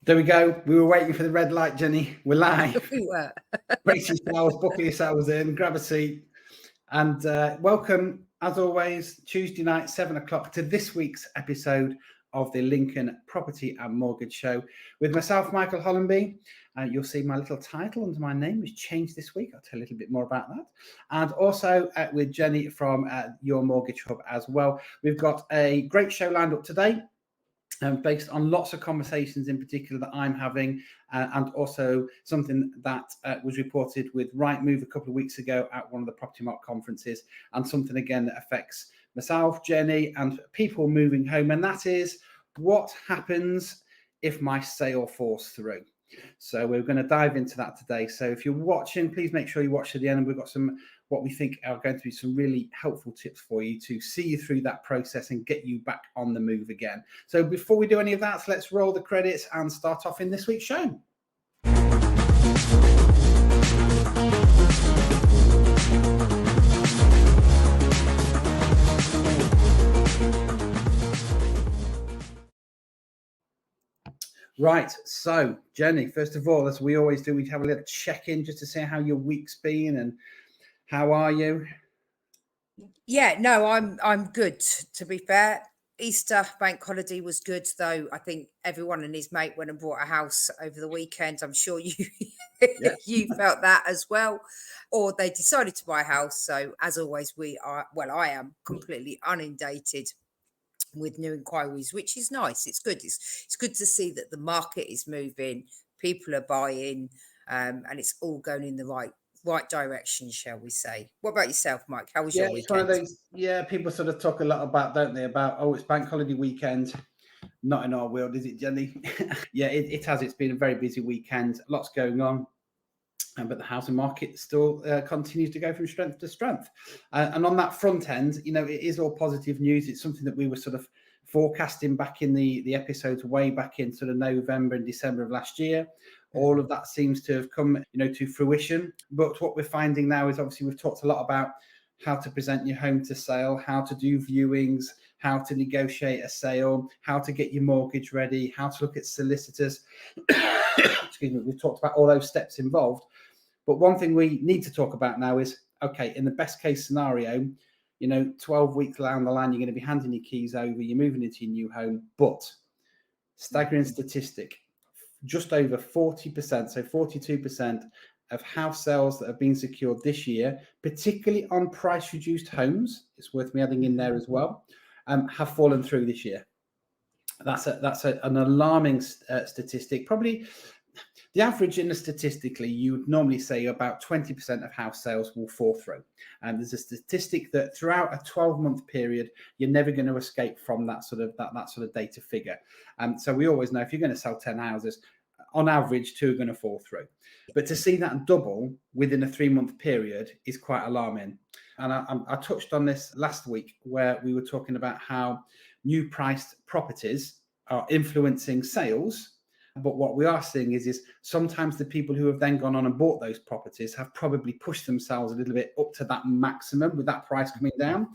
There we go. We were waiting for the red light, Jenny. We're live. We were. Brace yourselves, buckle yourselves in, grab a seat, and welcome, as always, Tuesday night, 7 o'clock, to this week's episode of the Lincoln Property and Mortgage Show with myself, Michael Hollenby. You'll see my little title under my name has changed this week. I'll tell you a little bit more about that. And also with Jenny from Your Mortgage Hub as well. We've got a great show lined up today. Based on lots of conversations in particular that I'm having, and also something that was reported with Rightmove a couple of weeks ago at one of the Property Mark conferences, and something again that affects myself, Jenny, and people moving home, and that is what happens if my sale falls through. So we're going to dive into that today. So if you're watching, please make sure you watch to the end, and we've got some what we think are going to be some really helpful tips for you to see you through that process and get you back on the move again. So before we do any of that, let's roll the credits and start off in this week's show. Right, so Jenny, first of all, as we always do, we have a little check-in just to see how your week's been and how are you? Yeah, no, I'm good. To be fair, Easter bank holiday was good, though. I think everyone and his mate went and bought a house over the weekend. I'm sure you you felt that as well, or they decided to buy a house. So as always, I am completely inundated with new inquiries, which is nice. It's good. It's good to see that the market is moving, people are buying, and it's all going in the right direction, shall we say. What about yourself, Mike? How was your It's one of weekend? those, people sort of talk a lot about, don't they, about, it's bank holiday weekend. Not in our world, is it, Jenny? It has. It's been a very busy weekend. Lots going on. But the housing market still continues to go from strength to strength. And on that front end, it is all positive news. It's something that we were sort of forecasting back in the episodes way back in sort of November and December of last year. All of that seems to have come, to fruition. But what we're finding now is, obviously, we've talked a lot about how to present your home to sale, how to do viewings, how to negotiate a sale, how to get your mortgage ready, how to look at solicitors. Excuse me. We've talked about all those steps involved. But one thing we need to talk about now is, okay, in the best case scenario, 12 weeks down the line, you're going to be handing your keys over, you're moving into your new home. But staggering statistic, just over 40%, so 42% of house sales that have been secured this year, particularly on price reduced homes, it's worth me adding in there as well, have fallen through this year. That's an alarming statistic. Probably the average statistically, you would normally say about 20% of house sales will fall through. And there's a statistic that throughout a 12-month period, you're never going to escape from that sort of data figure. So we always know if you're going to sell 10 houses, on average, 2 are going to fall through. But to see that double within a 3-month period is quite alarming. And I touched on this last week, where we were talking about how new priced properties are influencing sales. But what we are seeing is sometimes the people who have then gone on and bought those properties have probably pushed themselves a little bit up to that maximum with that price coming down.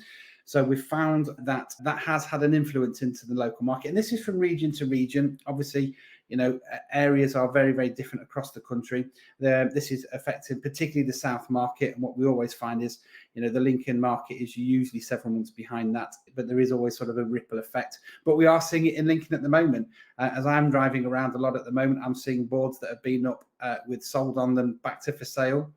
So we found that has had an influence into the local market. And this is from region to region. Obviously, areas are very, very different across the country. This is affecting particularly the South market. And what we always find is, the Lincoln market is usually several months behind that, but there is always sort of a ripple effect. But we are seeing it in Lincoln at the moment. As I'm driving around a lot at the moment, I'm seeing boards that have been up with sold on them, back to for sale.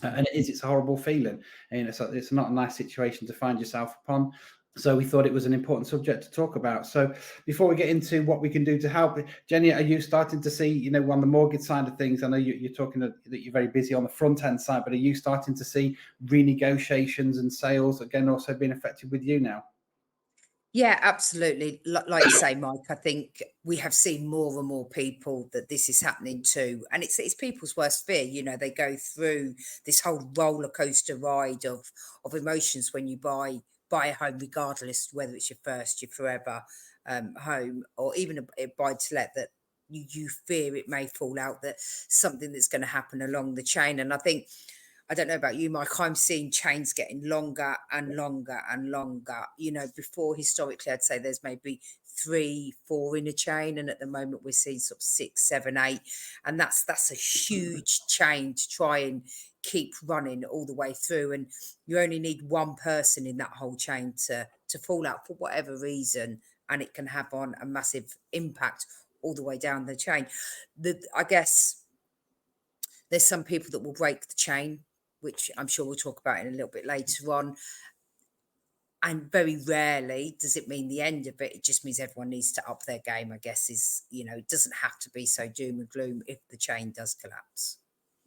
And it's a horrible feeling. And it's not a nice situation to find yourself upon. So we thought it was an important subject to talk about. So before we get into what we can do to help, Jenny, are you starting to see, on the mortgage side of things? I know you're talking that you're very busy on the front end side, but are you starting to see renegotiations and sales again also being affected with you now? Yeah, absolutely. Like you say, Mike, I think we have seen more and more people that this is happening to. And it's people's worst fear. They go through this whole roller coaster ride of emotions when you buy a home, regardless whether it's your first, your forever home, or even a buy to let, that you fear it may fall out, that something that's going to happen along the chain. And I think I don't know about you, Mike, I'm seeing chains getting longer and longer and longer. You know, before historically, I'd say there's maybe 3, 4 in a chain, and at the moment we're seeing sort of 6, 7, 8, and that's a huge chain to try and keep running all the way through. And you only need one person in that whole chain to fall out for whatever reason, and it can have on a massive impact all the way down the chain. I guess there's some people that will break the chain, which I'm sure we'll talk about in a little bit later on. And very rarely does it mean the end of it. It just means everyone needs to up their game, I guess, it doesn't have to be so doom and gloom if the chain does collapse.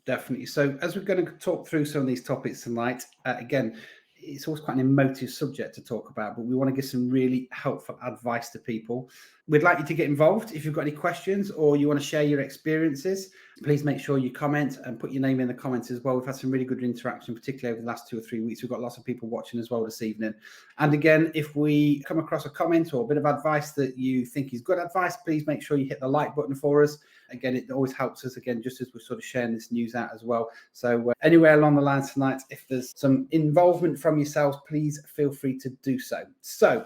Definitely. So as we're going to talk through some of these topics tonight, again, it's always quite an emotive subject to talk about, but we want to give some really helpful advice to people. We'd like you to get involved. If you've got any questions or you want to share your experiences, please make sure you comment and put your name in the comments as well. We've had some really good interaction, particularly over the last 2 or 3 weeks. We've got lots of people watching as well this evening. And again, if we come across a comment or a bit of advice that you think is good advice, please make sure you hit the like button for us. Again, it always helps us, again, just as we're sort of sharing this news out as well. So anywhere along the line tonight, if there's some involvement from yourselves, please feel free to do so. So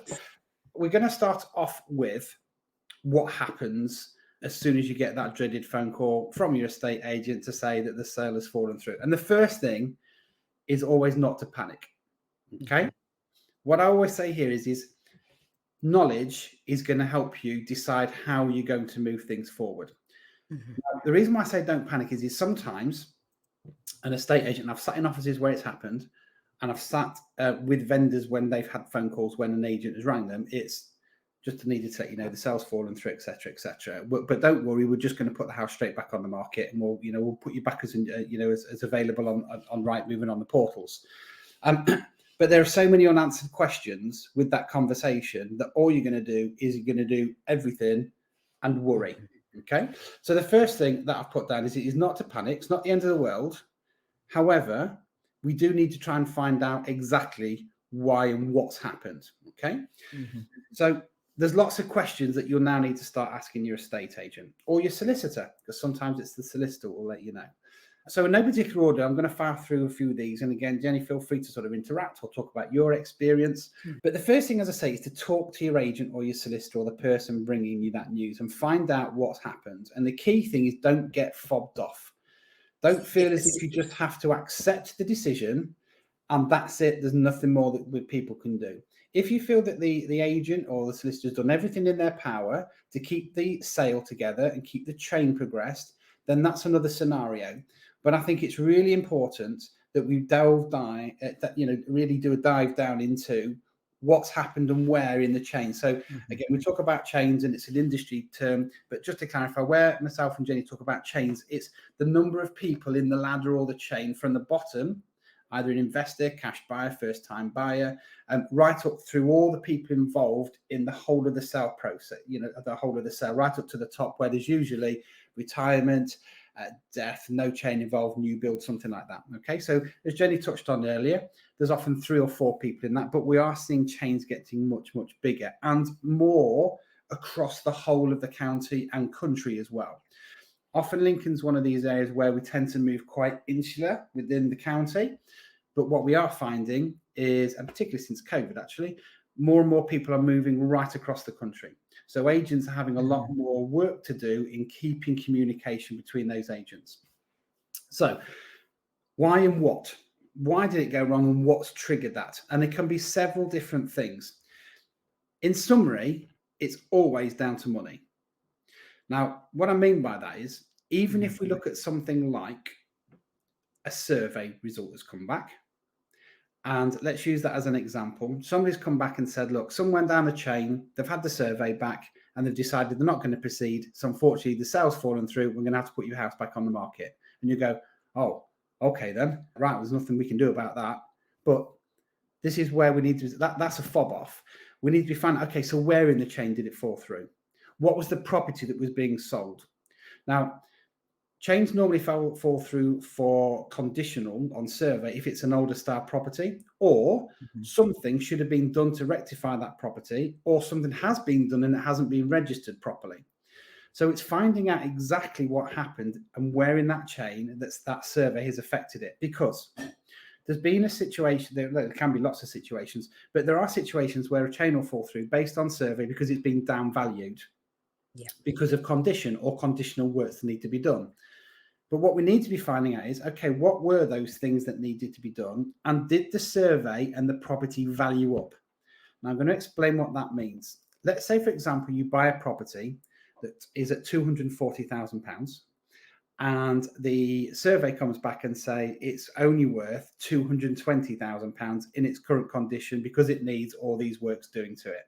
we're going to start off with what happens as soon as you get that dreaded phone call from your estate agent to say that the sale has fallen through. And the first thing is always not to panic. Okay. What I always say here is knowledge is going to help you decide how you're going to move things forward. Now, the reason why I say don't panic is sometimes an estate agent, and I've sat in offices where it's happened, and I've sat with vendors when they've had phone calls when an agent has rang them. It's just needed to let you know the sale's fallen through, etc., etc. But don't worry, we're just going to put the house straight back on the market, and we'll put you back as as available on Rightmove and on the portals. But there are so many unanswered questions with that conversation that all you're going to do is you're going to do everything and worry. Okay, so the first thing that I've put down is it is not to panic. It's not the end of the world. However, we do need to try and find out exactly why and what's happened. Okay, so there's lots of questions that you'll now need to start asking your estate agent or your solicitor, because sometimes it's the solicitor will let you know. So in no particular order, I'm going to fire through a few of these. And again, Jenny, feel free to sort of interact or talk about your experience. But the first thing, as I say, is to talk to your agent or your solicitor or the person bringing you that news and find out what's happened. And the key thing is don't get fobbed off. Don't feel as if you just have to accept the decision and that's it. There's nothing more that people can do. If you feel that the agent or the solicitor's done everything in their power to keep the sale together and keep the chain progressed, then that's another scenario. But I think it's really important that we really do a dive down into what's happened and where in the chain. So again, we talk about chains and it's an industry term, but just to clarify, where myself and Jenny talk about chains, it's the number of people in the ladder or the chain from the bottom, either an investor, cash buyer, first time buyer, right up through all the people involved in the whole of the sale process, the whole of the sale, right up to the top where there's usually retirement, death, no chain involved, new build, something like that. Okay, so as Jenny touched on earlier, there's often 3 or 4 people in that, but we are seeing chains getting much, much bigger and more across the whole of the county and country as well. Often Lincoln's one of these areas where we tend to move quite insular within the county, but what we are finding is, and particularly since COVID actually, more and more people are moving right across the country. So agents are having a lot more work to do in keeping communication between those agents. So why and what? Why did it go wrong and what's triggered that? And it can be several different things. In summary, it's always down to money. Now, what I mean by that is, even if we look at something like a survey result has come back, and let's use that as an example. Somebody's come back and said, look, someone down the chain, they've had the survey back and they've decided they're not going to proceed. So unfortunately, the sale's fallen through. We're going to have to put your house back on the market. And you go, oh, okay then. Right, there's nothing we can do about that. But this is where we need to, that's a fob off. We need to find, okay, so where in the chain did it fall through? What was the property that was being sold? Now, chains normally fall through for conditional on survey if it's an older style property, or something should have been done to rectify that property, or something has been done and it hasn't been registered properly. So it's finding out exactly what happened and where in that chain that survey has affected it. Because there's been a situation, there can be lots of situations, but there are situations where a chain will fall through based on survey because it's been downvalued because of condition or conditional works that need to be done. But what we need to be finding out is, okay, what were those things that needed to be done? And did the survey and the property value up? Now, I'm going to explain what that means. Let's say, for example, you buy a property that is at £240,000 and the survey comes back and say it's only worth £220,000 in its current condition because it needs all these works doing to it.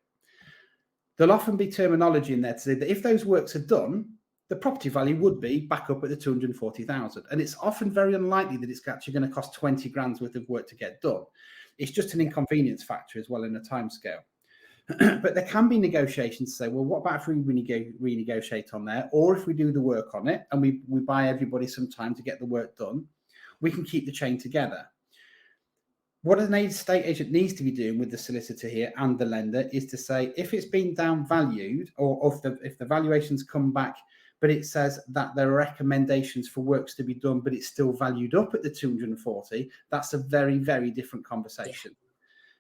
There'll often be terminology in there to say that if those works are done, the property value would be back up at the 240,000. And it's often very unlikely that it's actually going to cost 20 grand's worth of work to get done. It's just an inconvenience factor as well in a timescale. But there can be negotiations to say, well, what about if we renegotiate on there? Or if we do the work on it and we buy everybody some time to get the work done, we can keep the chain together. What an estate agent needs to be doing with the solicitor here and the lender is to say, if it's been downvalued or if the valuations come back, but it says that there are recommendations for works to be done, but it's still valued up at the 240, that's a very, very different conversation. Yeah.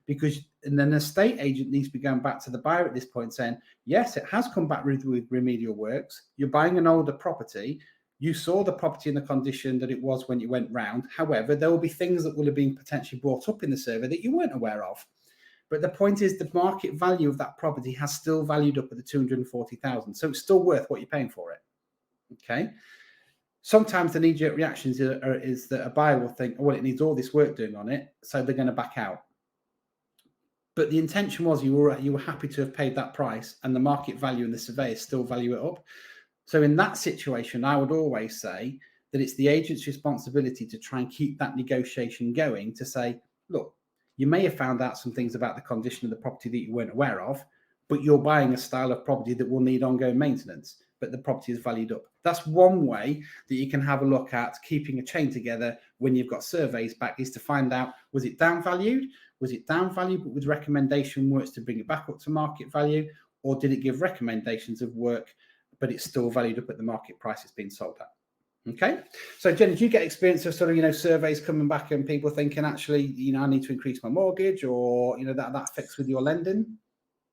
Because and then an estate agent needs to be going back to the buyer at this point saying, yes, it has come back with remedial works. You're buying an older property. You saw the property in the condition that it was when you went round. However, there will be things that will have been potentially brought up in the survey that you weren't aware of. But the point is the market value of that property has still valued up at the 240,000. So it's still worth what you're paying for it. Okay. Sometimes the knee-jerk reactions is that a buyer will think, oh, well, it needs all this work doing on it, so they're going to back out. But the intention was you were happy to have paid that price, and the market value and the surveyors still value it up. So in that situation, I would always say that it's the agent's responsibility to try and keep that negotiation going to say, look, you may have found out some things about the condition of the property that you weren't aware of, but you're buying a style of property that will need ongoing maintenance, but the property is valued up. That's one way that you can have a look at keeping a chain together when you've got surveys back, is to find out, was it downvalued? Was it downvalued, but with recommendation works to bring it back up to market value? Or did it give recommendations of work, but it's still valued up at the market price it's being sold at? Okay. So Jenny, do you get experience of sort of, surveys coming back and people thinking, actually, I need to increase my mortgage, or, that fits with your lending?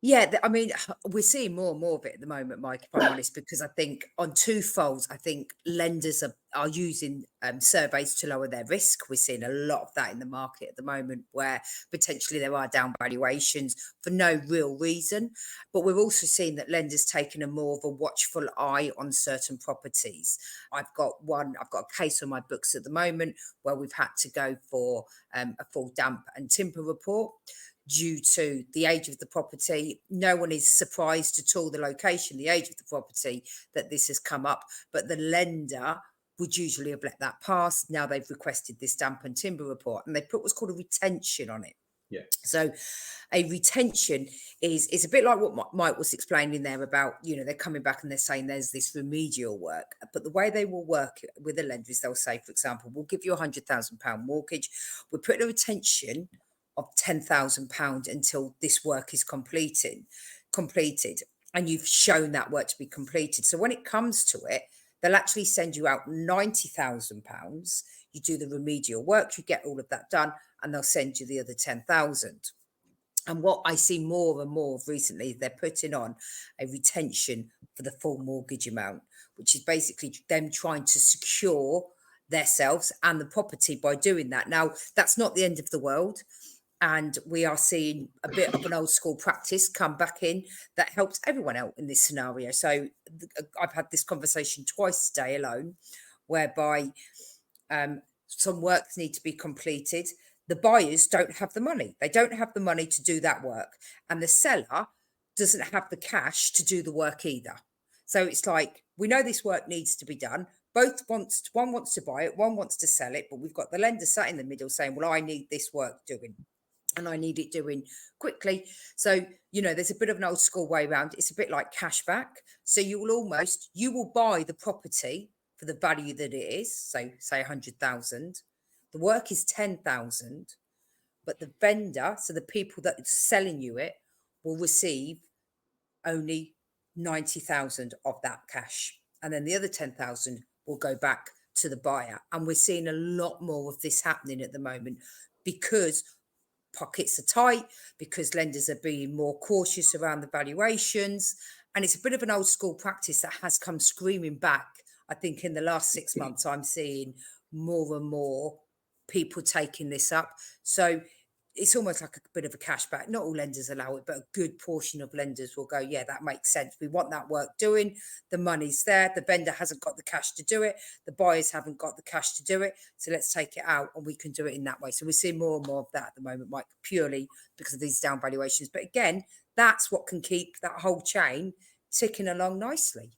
Yeah, I mean, we're seeing more and more of it at the moment, Mike, if I'm honest, because I think on two folds, I think lenders are using surveys to lower their risk. We're seeing a lot of that in the market at the moment, where potentially there are down valuations for no real reason. But we're also seeing that lenders taking a more of a watchful eye on certain properties. I've got a case on my books at the moment where we've had to go for a full damp and timber report due to the age of the property. No one is surprised at all, the location, the age of the property, that this has come up, but the lender would usually have let that pass. Now they've requested this damp and timber report, and they put what's called a retention on it. Yeah. So a retention is a bit like what Mike was explaining there about, they're coming back and they're saying there's this remedial work. But the way they will work with the lender is they'll say, for example, we'll give you £100,000 mortgage. We're putting a retention of £10,000 until this work is completed, and you've shown that work to be completed. So when it comes to it, they'll actually send you out £90,000. You do the remedial work, you get all of that done, and they'll send you the other 10,000. And what I see more and more of recently, they're putting on a retention for the full mortgage amount, which is basically them trying to secure themselves and the property by doing that. Now, that's not the end of the world. And we are seeing a bit of an old school practice come back in that helps everyone out in this scenario. So I've had this conversation twice today alone, whereby some works need to be completed. The buyers don't have the money. They don't have the money to do that work. And the seller doesn't have the cash to do the work either. So it's like, we know this work needs to be done. One wants to buy it, one wants to sell it, but we've got the lender sat in the middle saying, well, I need this work doing, and I need it doing quickly. So, there's a bit of an old school way around. It's a bit like cash back. So you will buy the property for the value that it is. So say 100,000. The work is 10,000, but the vendor, so the people that are selling you it, will receive only 90,000 of that cash. And then the other 10,000 will go back to the buyer. And we're seeing a lot more of this happening at the moment because pockets are tight, because lenders are being more cautious around the valuations. And it's a bit of an old school practice that has come screaming back. I think in the last 6 months, I'm seeing more and more people taking this up. So it's almost like a bit of a cashback. Not all lenders allow it, but a good portion of lenders will go, yeah, that makes sense. We want that work doing. The money's there. The vendor hasn't got the cash to do it. The buyers haven't got the cash to do it. So let's take it out and we can do it in that way. So we're seeing more and more of that at the moment, Mike, purely because of these down valuations. But again, that's what can keep that whole chain ticking along nicely.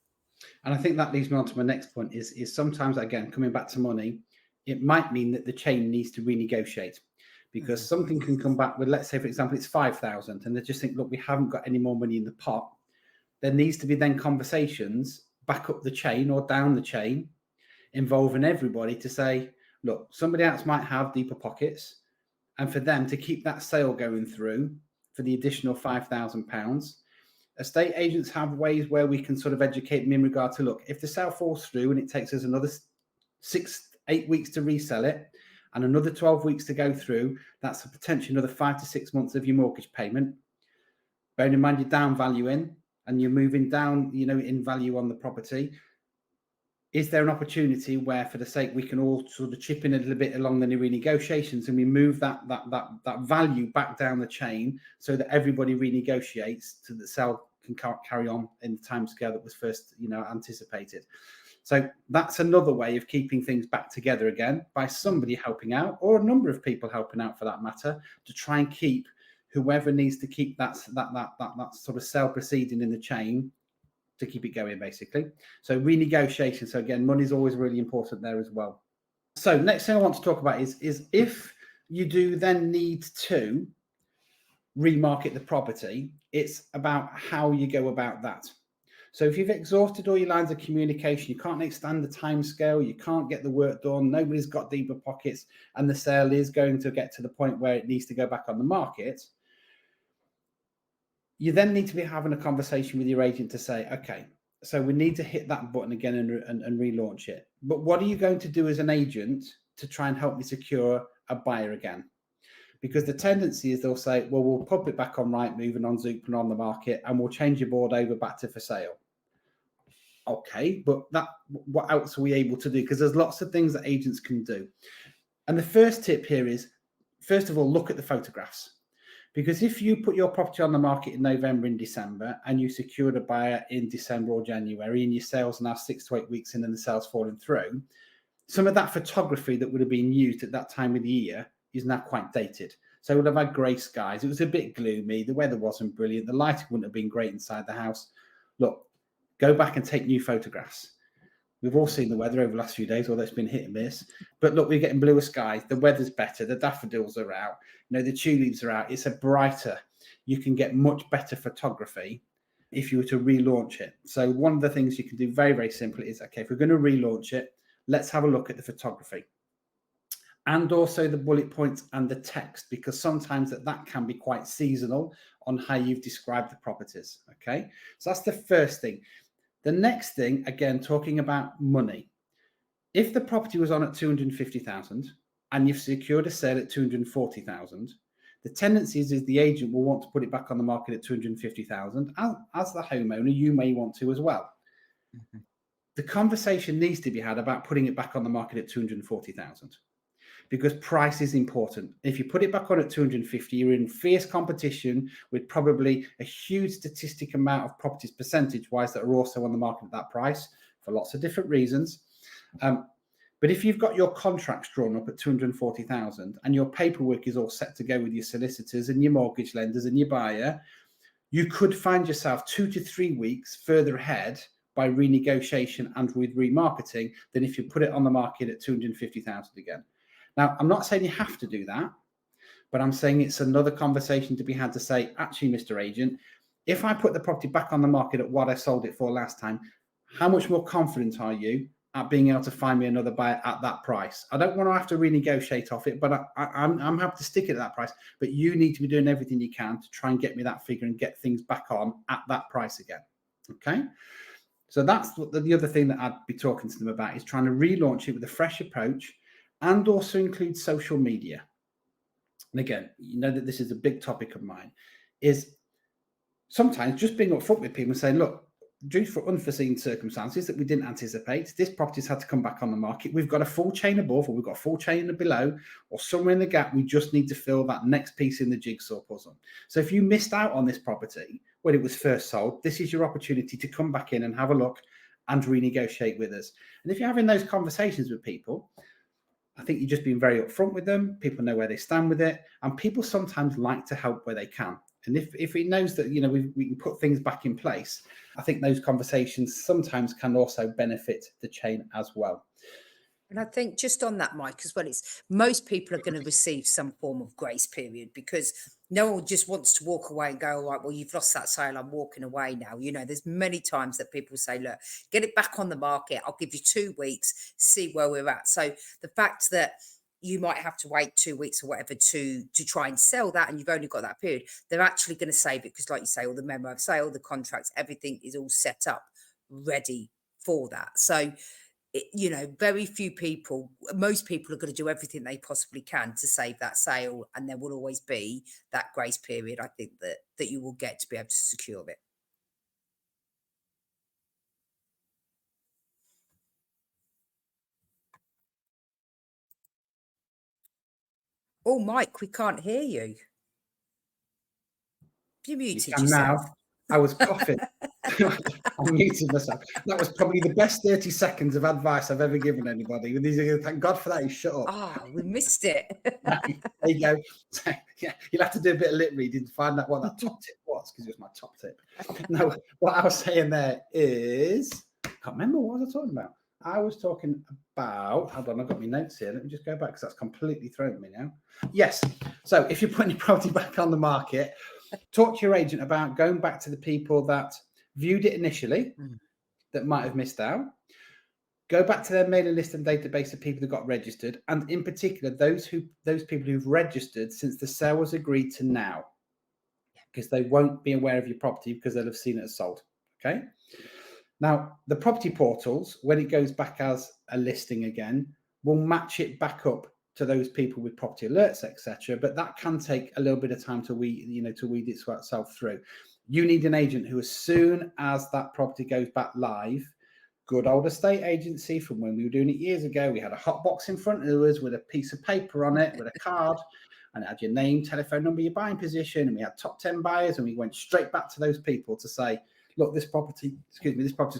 And I think that leads me on to my next point is sometimes, again, coming back to money, it might mean that the chain needs to renegotiate. Because something can come back with, let's say, for example, it's 5,000 and they just think, look, we haven't got any more money in the pot. There needs to be then conversations back up the chain or down the chain involving everybody to say, look, somebody else might have deeper pockets, and for them to keep that sale going through for the additional £5,000. Estate agents have ways where we can sort of educate them in regard to, look, if the sale falls through and it takes us another 6-8 weeks to resell it, and another 12 weeks to go through, that's a potential another 5 to 6 months of your mortgage payment. Bearing in mind you're down valuing and you're moving down, in value on the property. Is there an opportunity where, for the sake, we can all sort of chip in a little bit along the renegotiations and we move that value back down the chain so that everybody renegotiates so that sale can carry on in the timescale that was first, anticipated. So that's another way of keeping things back together again, by somebody helping out, or a number of people helping out for that matter, to try and keep whoever needs to keep that sort of sale proceeding in the chain, to keep it going, basically. So renegotiation. So again, money is always really important there as well. So next thing I want to talk about is if you do then need to remarket the property, it's about how you go about that. So if you've exhausted all your lines of communication, you can't extend the time scale, you can't get the work done, nobody's got deeper pockets, and the sale is going to get to the point where it needs to go back on the market, you then need to be having a conversation with your agent to say, okay, so we need to hit that button again and relaunch it. But what are you going to do as an agent to try and help me secure a buyer again? Because the tendency is they'll say, well, we'll pop it back on Rightmove and on Zoopla on the market, and we'll change your board over back to for sale. Okay, but what else are we able to do? Because there's lots of things that agents can do. And the first tip here is, first of all, look at the photographs. Because if you put your property on the market in November and December, and you secured a buyer in December or January, and your sales are now 6 to 8 weeks in and the sales falling through, some of that photography that would have been used at that time of the year is now quite dated. So it would have had grey skies. It was a bit gloomy. The weather wasn't brilliant. The lighting wouldn't have been great inside the house. Look, go back and take new photographs. We've all seen the weather over the last few days, although it's been hit and miss. But look, we're getting bluer skies. The weather's better. The daffodils are out. The tulips are out. It's a brighter. You can get much better photography if you were to relaunch it. So one of the things you can do very, very simply is, okay, if we're going to relaunch it, let's have a look at the photography. And also the bullet points and the text, because sometimes that can be quite seasonal on how you've described the properties. Okay, so that's the first thing. The next thing, again, talking about money. If the property was on at 250,000 and you've secured a sale at 240,000, the tendency is the agent will want to put it back on the market at 250,000. As the homeowner, you may want to as well. Mm-hmm. The conversation needs to be had about putting it back on the market at 240,000. Because price is important. If you put it back on at 250, you're in fierce competition with probably a huge statistic amount of properties percentage-wise that are also on the market at that price for lots of different reasons. But if you've got your contracts drawn up at 240,000 and your paperwork is all set to go with your solicitors and your mortgage lenders and your buyer, you could find yourself 2 to 3 weeks further ahead by renegotiation and with remarketing than if you put it on the market at 250,000 again. Now, I'm not saying you have to do that, but I'm saying it's another conversation to be had to say, actually, Mr. Agent, if I put the property back on the market at what I sold it for last time, how much more confident are you at being able to find me another buyer at that price? I don't want to have to renegotiate off it, but I'm happy to stick it at that price. But you need to be doing everything you can to try and get me that figure and get things back on at that price again. Okay. So that's what the other thing that I'd be talking to them about, is trying to relaunch it with a fresh approach and also include social media. And again, you know that this is a big topic of mine, is sometimes just being upfront with people and saying, look, due for unforeseen circumstances that we didn't anticipate, this property's had to come back on the market. We've got a full chain above, or we've got a full chain below, or somewhere in the gap. We just need to fill that next piece in the jigsaw puzzle. So if you missed out on this property when it was first sold, this is your opportunity to come back in and have a look and renegotiate with us. And if you're having those conversations with people, I think you're just being very upfront with them. People know where they stand with it, and people sometimes like to help where they can. And if he knows that, you know, we can put things back in place, I think those conversations sometimes can also benefit the chain as well. And I think just on that, Mike, as well, it's most people are going to receive some form of grace period, because no one just wants to walk away and go, all right, well, you've lost that sale, I'm walking away now. You know, there's many times that people say, look, get it back on the market. I'll give you 2 weeks, see where we're at. So the fact that you might have to wait 2 weeks or whatever to try and sell that, and you've only got that period, they're actually going to save it, because like you say, all the memo of sale, the contracts, everything is all set up ready for that. So you know, very few people, most people are going to do everything they possibly can to save that sale, and there will always be that grace period, I think, that you will get to be able to secure it. Oh, Mike, we can't hear you. You muted yourself. Now, I was coughing. I muted myself. That was probably the best 30 seconds of advice I've ever given anybody. Thank God for that. You shut up. Ah, we missed it. There you go. Yeah, you'll have to do a bit of lip reading to find out what that top tip was, because it was my top tip. No, what I was saying there is, I can't remember what was I talking about. I was talking about, hold on, I've got my notes here. Let me just go back, because that's completely thrown me now. Yes. So if you're putting your property back on the market, talk to your agent about going back to the people that viewed it initially that might have missed out. Go back to their mailing list and database of people that got registered, and in particular those people who've registered since the sale was agreed to now, because they won't be aware of your property because they'll have seen it as sold. Okay. Now, the property portals, when it goes back as a listing again, will match it back up to those people with property alerts, etc. But that can take a little bit of time to weed itself through. You need an agent who, as soon as that property goes back live, good old estate agency from when we were doing it years ago, we had a hot box in front of us with a piece of paper on it, with a card, and it had your name, telephone number, your buying position, and we had top 10 buyers, and we went straight back to those people to say, look, this property's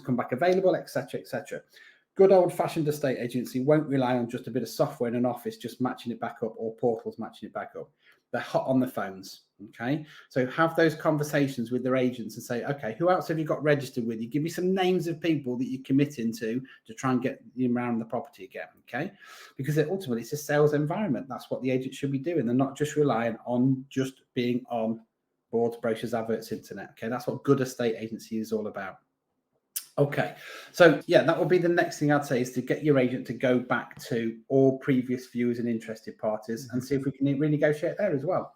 come back available, etc., etc. Good old-fashioned estate agency won't rely on just a bit of software in an office just matching it back up, or portals matching it back up. They're hot on the phones, okay? So have those conversations with their agents and say, okay, who else have you got registered with? You give me some names of people that you're committing to try and get you around the property again, okay? Because ultimately it's a sales environment. That's what the agent should be doing. They're not just relying on just being on boards, brochures, adverts, internet, okay? That's what good estate agency is all about. Okay, so yeah, that will be the next thing I'd say, is to get your agent to go back to all previous viewers and interested parties and see if we can renegotiate there as well.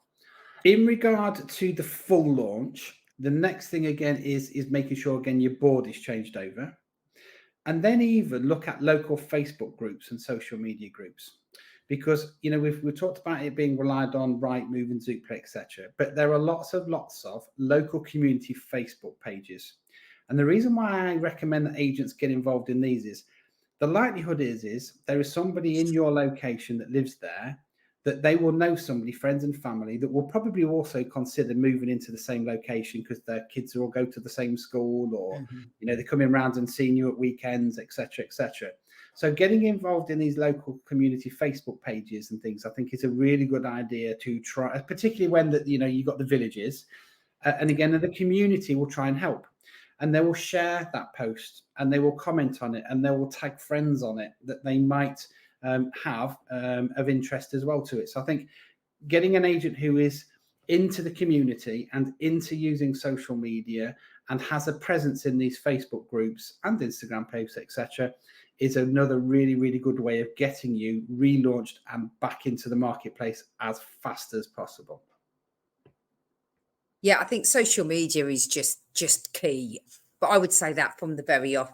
In regard to the full launch, the next thing again is making sure again your board is changed over, and then even look at local Facebook groups and social media groups, because you know we've talked about it being relied on Rightmove and Zoopla, etc. But there are lots of local community Facebook pages. And the reason why I recommend that agents get involved in these is the likelihood is there is somebody in your location that lives there, that they will know somebody, friends and family, that will probably also consider moving into the same location because their kids all go to the same school, or you know, they're coming around and seeing you at weekends, etc., etc. So getting involved in these local community Facebook pages and things, I think, is a really good idea to try, particularly when you've got the villages, and again, the community will try and help. And they will share that post, and they will comment on it, and they will tag friends on it that they might have of interest as well to it. So I think getting an agent who is into the community and into using social media and has a presence in these Facebook groups and Instagram posts, etc., is another really, really good way of getting you relaunched and back into the marketplace as fast as possible. Yeah, I think social media is just key. But I would say that from the very off,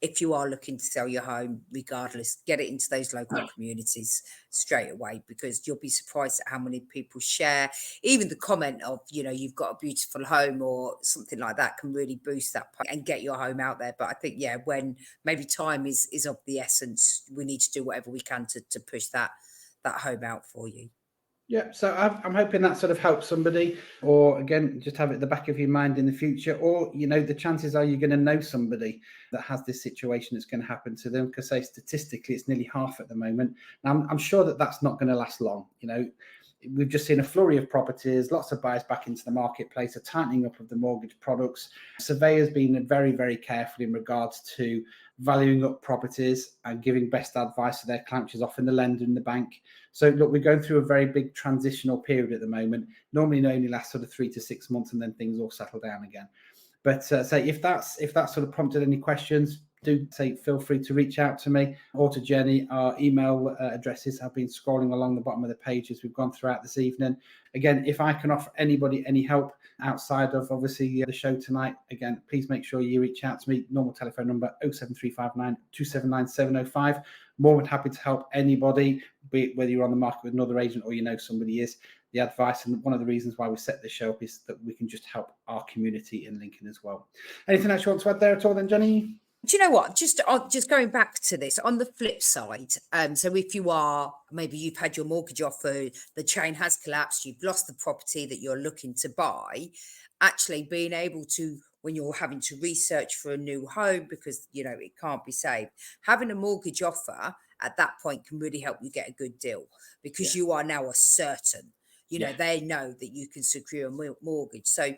if you are looking to sell your home, regardless, get it into those local communities straight away, because you'll be surprised at how many people share. Even the comment of, you've got a beautiful home or something like that can really boost that and get your home out there. But I think, when maybe time is of the essence, we need to do whatever we can to push that home out for you. Yeah, so I'm hoping that sort of helps somebody, or again, just have it at the back of your mind in the future, or, the chances are you're going to know somebody that has this situation that's going to happen to them, because say statistically it's nearly half at the moment. Now, I'm sure that that's not going to last long. We've just seen a flurry of properties, lots of buyers back into the marketplace, a tightening up of the mortgage products. Surveyors being very, very careful in regards to valuing up properties and giving best advice to their client, which is often the lender and the bank. So look, we're going through a very big transitional period at the moment. Normally it only lasts sort of 3 to 6 months, and then things all settle down again. But say if that sort of prompted any questions, do feel free to reach out to me or to Jenny. Our email addresses have been scrolling along the bottom of the page as we've gone throughout this evening. Again, if I can offer anybody any help outside of obviously the show tonight, again, please make sure you reach out to me. Normal telephone number 07359 279 705. More than happy to help anybody, be it whether you're on the market with another agent or somebody is. The advice, and one of the reasons why we set this show up, is that we can just help our community in Lincoln as well. Anything else you want to add there at all then, Jenny? Do you know what? Just going back to this, on the flip side, so if maybe you've had your mortgage offer, the chain has collapsed, you've lost the property that you're looking to buy, actually being able to, when you're having to research for a new home because, it can't be saved, having a mortgage offer at that point can really help you get a good deal, because you are now certain, they know that you can secure a mortgage. So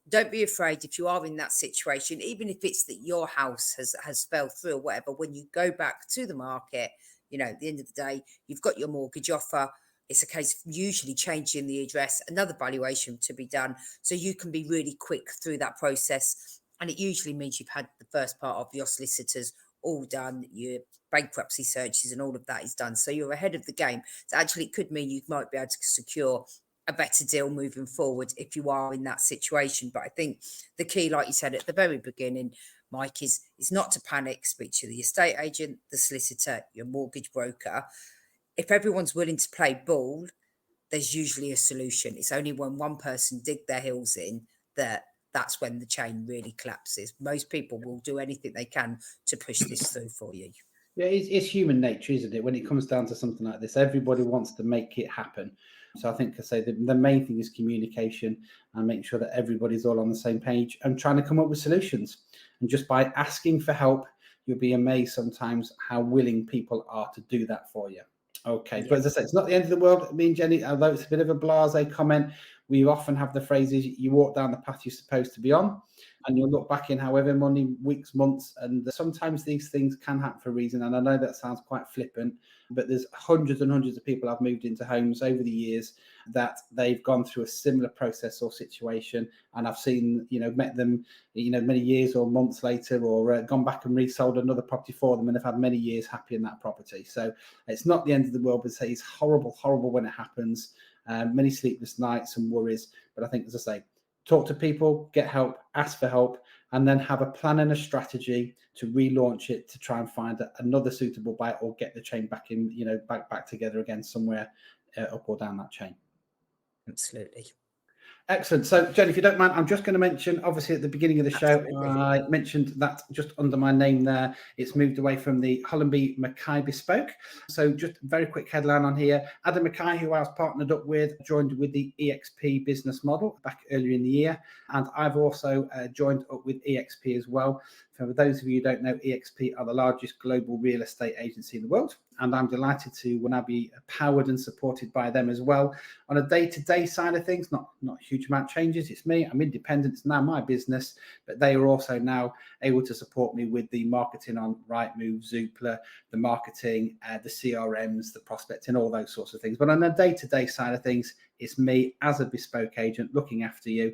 don't be afraid if you are in that situation, even if it's that your house has fell through or whatever. When you go back to the market, at the end of the day, you've got your mortgage offer. It's a case of usually changing the address, another valuation to be done, so you can be really quick through that process. And it usually means you've had the first part of your solicitors all done, your bankruptcy searches and all of that is done. So you're ahead of the game. So actually it could mean you might be able to secure a better deal moving forward if you are in that situation. But I think the key, like you said at the very beginning, Mike, is not to panic. Speak to the estate agent, the solicitor, your mortgage broker. If everyone's willing to play ball, there's usually a solution. It's only when one person dig their heels in that's when the chain really collapses. Most people will do anything they can to push this through for you. Yeah, it's human nature, isn't it? When it comes down to something like this, everybody wants to make it happen. So I think the main thing is communication and making sure that everybody's all on the same page and trying to come up with solutions. And just by asking for help, you'll be amazed sometimes how willing people are to do that for you. Okay, yeah. But as I say, it's not the end of the world. Me and Jenny, although it's a bit of a blasé comment, we often have the phrases, you walk down the path you're supposed to be on, and you'll look back in however many weeks, months, and sometimes these things can happen for a reason. And I know that sounds quite flippant, but there's hundreds and hundreds of people I've moved into homes over the years that they've gone through a similar process or situation, and I've seen, met them, many years or months later, or gone back and resold another property for them, and they've had many years happy in that property. So it's not the end of the world, but it's horrible when it happens. Many sleepless nights and worries. But I think, as I say, talk to people, get help, ask for help, and then have a plan and a strategy to relaunch it to try and find another suitable buyer or get the chain back in, back together again somewhere up or down that chain. Absolutely. Excellent. So, Jenny, if you don't mind, I'm just going to mention, obviously, at the beginning of the show, I mentioned that just under my name there, it's moved away from the Hollenby Mackay Bespoke. So just a very quick headline on here. Adam Mackay, who I was partnered up with, joined with the EXP business model back earlier in the year. And I've also joined up with EXP as well. For those of you who don't know, EXP are the largest global real estate agency in the world. And I'm delighted to now be powered and supported by them as well. On a day-to-day side of things, not a huge amount of changes. It's me. I'm independent. It's now my business. But they are also now able to support me with the marketing on Rightmove, Zoopla, the marketing, the CRMs, the prospecting, all those sorts of things. But on a day-to-day side of things, it's me as a bespoke agent looking after you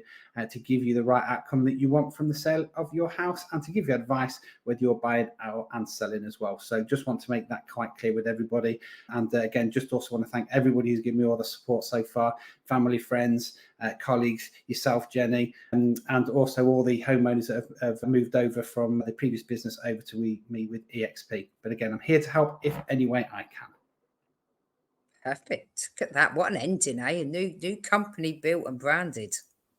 to give you the right outcome that you want from the sale of your house and to give you advice whether you're buying and selling as well. So just want to make that quite clear with everybody. And again, just also want to thank everybody who's given me all the support so far, family, friends, colleagues, yourself, Jenny, and also all the homeowners that have moved over from the previous business over to me with EXP. But again, I'm here to help if any way I can. Perfect. Look at that. What an ending, eh? A new company built and branded.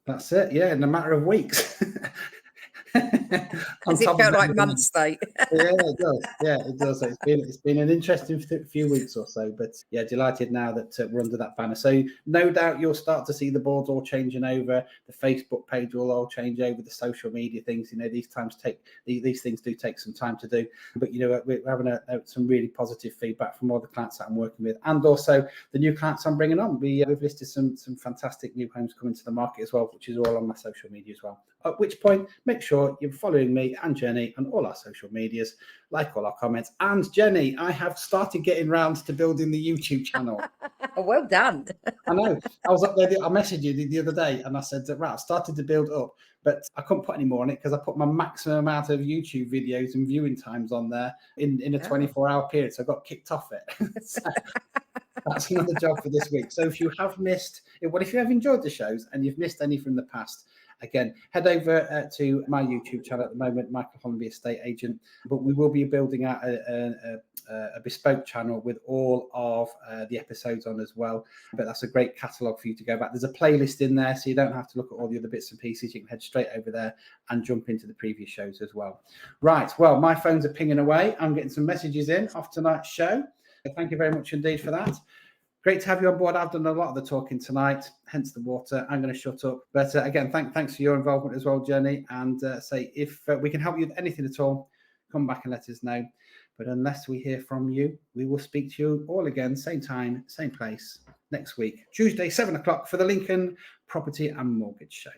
That's it. Yeah, in a matter of weeks. As it felt like months, though. Yeah, it does. Yeah, it does. So it's been an interesting few weeks or so, but yeah, delighted now that we're under that banner. So no doubt you'll start to see the boards all changing over. The Facebook page will all change over. The social media things, these things do take some time to do. But we're having some really positive feedback from all the clients that I'm working with, and also the new clients I'm bringing on. We've listed some fantastic new homes coming to the market as well, which is all on my social media as well. At which point, make sure you're following me and Jenny on all our social medias, like all our comments. And Jenny, I have started getting round to building the YouTube channel. Well done. I know. I was up there. I messaged you the other day and I said, right, I've started to build up, but I couldn't put any more on it because I put my maximum amount of YouTube videos and viewing times on there in a 24-hour period. So I got kicked off it. So that's another job for this week. So if you have missed, if you have enjoyed the shows and you've missed any from the past, again, head over to my YouTube channel at the moment, Michael Hollenby Estate Agent. But we will be building out a bespoke channel with all of the episodes on as well. But that's a great catalogue for you to go back. There's a playlist in there, so you don't have to look at all the other bits and pieces. You can head straight over there and jump into the previous shows as well. Right, well, my phones are pinging away. I'm getting some messages in off tonight's show. Thank you very much indeed for that. Great to have you on board. I've done a lot of the talking tonight, hence the water. I'm going to shut up. But again, thanks for your involvement as well, Jenny. And say if we can help you with anything at all, come back and let us know. But unless we hear from you, we will speak to you all again, same time, same place, next week, Tuesday, 7 o'clock for the Lincoln Property and Mortgage Show.